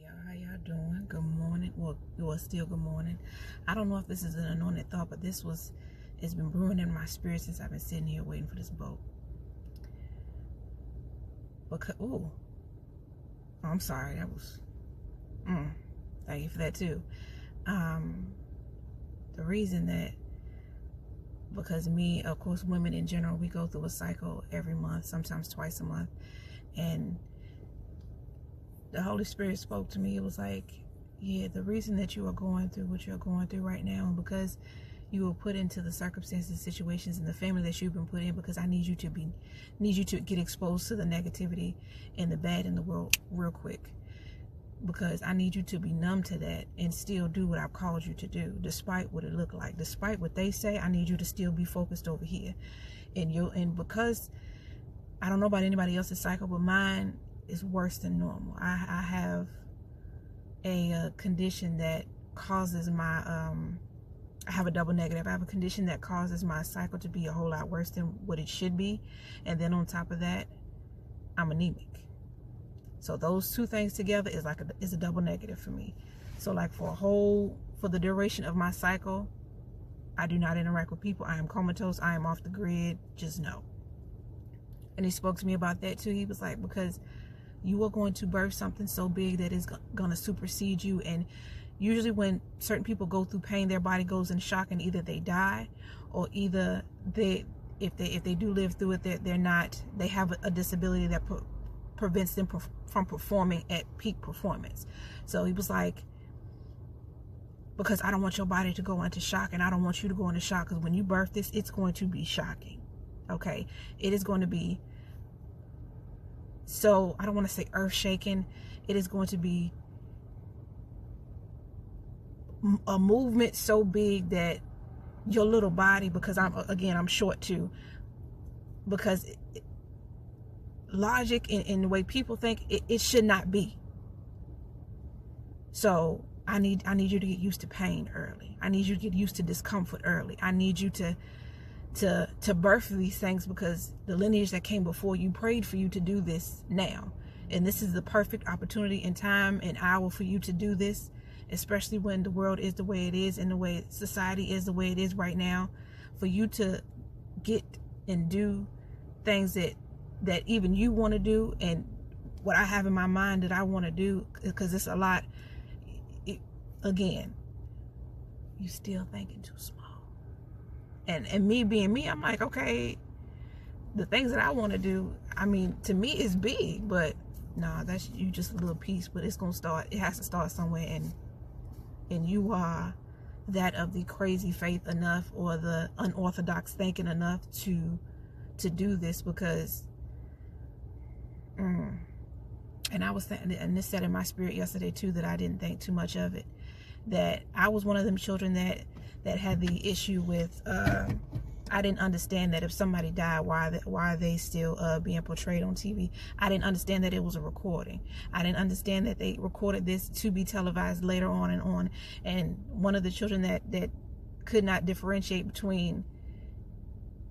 y'all, how y'all doing? Good morning. Well, it was still good morning. I don't know if this is an anointed thought, but it's been brewing in my spirit since I've been sitting here waiting for this boat. Because, I'm sorry, that was, thank you for that too. The reason that, because me, of course, women in general, we go through a cycle every month, sometimes twice a month, and the Holy Spirit spoke to me. It was like, yeah, the reason that you are going through what you're going through right now, and because you were put into the circumstances, situations, and the family that you've been put in, because I need you to get exposed to the negativity and the bad in the world real quick, because I need you to be numb to that and still do what I've called you to do, despite what it looked like, despite what they say. I need you to still be focused over here, and because I don't know about anybody else's cycle, but mine is worse than normal. I have a condition that causes my I have a double negative. I have a condition that causes my cycle to be a whole lot worse than what it should be, and then on top of that, I'm anemic. So those two things together is a double negative for me. So like for the duration of my cycle, I do not interact with people. I am comatose. I am off the grid. Just know. And he spoke to me about that too. He was like, because you are going to birth something so big that is going to supersede you. And usually when certain people go through pain, their body goes in shock, and either they die, or either if they do live through it, they have a disability that prevents them from performing at peak performance. So he was like, because I don't want your body to go into shock, and I don't want you to go into shock, because when you birth this, it's going to be shocking. Okay, it is going to be, so I don't want to say earth shaking. It is going to be a movement so big that your little body, because I'm short too, because logic in the way people think, it should not be. So I need you to get used to pain early. I need you to get used to discomfort early. I need you to birth these things, because the lineage that came before you prayed for you to do this now, and this is the perfect opportunity and time and hour for you to do this, especially when the world is the way it is and the way society is the way it is right now, for you to get and do things that even you want to do, and what I have in my mind that I want to do, because it's a lot. Again, you still thinking too small. And me being me, I'm like, okay, the things that I want to do, I mean, to me it's big, but nah, that's you just a little piece. But it has to start somewhere, and you are that of the crazy faith enough, or the unorthodox thinking enough to do this, because and I was thinking, and this said in my spirit yesterday too, that I didn't think too much of it, that I was one of them children that had the issue with I didn't understand that if somebody died, why are they still being portrayed on TV? I didn't understand that it was a recording. I didn't understand that they recorded this to be televised later on and on. And one of the children that could not differentiate between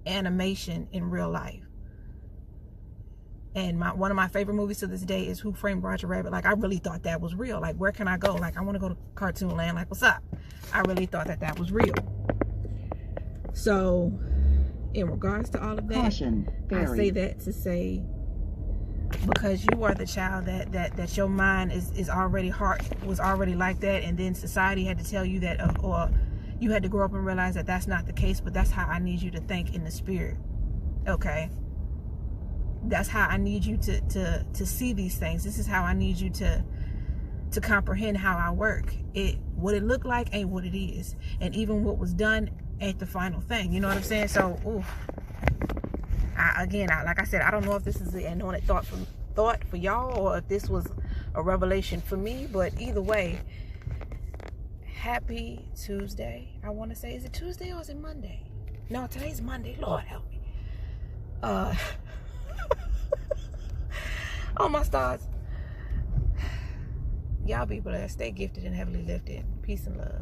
animation and real life. And one of my favorite movies to this day is Who Framed Roger Rabbit. Like, I really thought that was real. Like, where can I go? Like, I want to go to Cartoon Land. Like, what's up? I really thought that was real. So, in regards to all of that, caution, I say that to say, because you are the child that your mind was already like that, and then society had to tell you that, or you had to grow up and realize that that's not the case. But that's how I need you to think in the spirit. Okay. That's how I need you to see these things. This is how I need you to comprehend how I work. What it looked like ain't what it is, and even what was done ain't the final thing. You know what I'm saying? So, like I said, I don't know if this is the anointed thought for y'all, or if this was a revelation for me. But either way, happy Tuesday. I want to say, is it Tuesday or is it Monday? No, today's Monday. Lord help me. Oh my stars. Y'all be blessed. Stay gifted and heavily lifted. Peace and love.